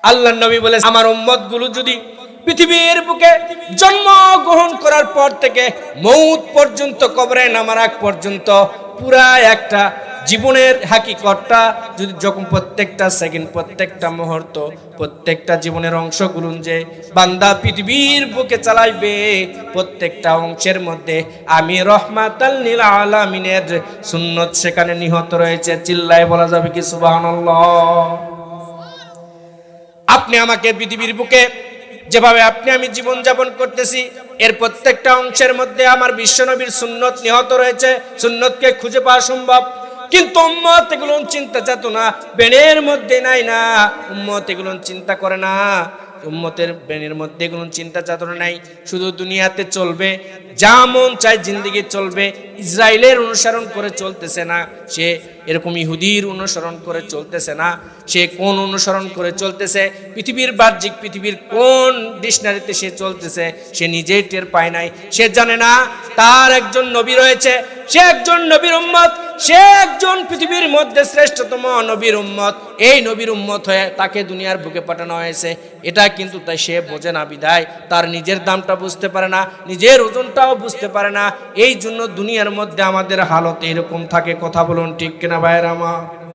আল্লাহর নবী বলে, আমার উম্মতগুলো যদি পৃথিবীর বুকে জন্মগ্রহণ করার পর থেকে মৌত পর্যন্ত, কবরে নামার আগ পর্যন্ত পুরা একটা জীবনের হাকিকতটা যদি যখন প্রত্যেকটা সেকেন্ড, প্রত্যেকটা মুহূর্ত, প্রত্যেকটা জীবনের অংশগুলো যে বান্দা পৃথিবীর বুকে চালাইবে, প্রত্যেকটা অংশের মধ্যে আমি রহমাতাল লিল আলামিনের সুন্নত সেখানে নিহত রয়েছে। চিল্লায় বলা যাবে কি সুবহানাল্লাহ? আপনি আমাকে পৃথিবীর বুকে যেভাবে আপনি আমি জীবন যাপন করতেছি, এর প্রত্যেকটা অংশের মধ্যে আমার বিশ্বনবীর সুন্নত নিহত রয়েছে। সুন্নতকে খুঁজে পাওয়া সম্ভব, কিন্তু উম্মত এগুলো চিন্তা চেতনা ব্রেনের মধ্যে নাই না। উম্মত এগুলো চিন্তা করে না, উম্মতের ব্রেনের মধ্যে এগুলো চিন্তা চেতনা নাই। শুধু দুনিয়াতে চলবে, যা মন চায় জিন্দেগি চলবে। ইসরায়েলের অনুসরণ করে চলতেছে না সে, এরকম ইহুদির অনুসরণ করে চলতেছে না সে। কোন অনুসরণ করে চলতেছে? পৃথিবীর বাহ্যিক, পৃথিবীর কোন ডিকশনারিতে সে চলতেছে সে নিজেই টের পায় নাই। সে জানে না তার একজন নবী রয়েছে, সে একজন নবীর উম্মত, সে একজন পৃথিবীর মধ্যে শ্রেষ্ঠতম নবীর উম্মত। এই নবীর উম্মত হয়ে তাকে দুনিয়ার বুকে পাঠানো হয়েছে, এটা কিন্তু তাই সে বোঝে না। বিদায় তার নিজের দামটা বুঝতে পারে না, নিজের ওজনটাও বুঝতে পারে না। এই জন্য দুনিয়ার মধ্যে আমাদের হালত এরকম থাকে। কথা বলুন ঠিক কিনা ভাইয়ের আমার?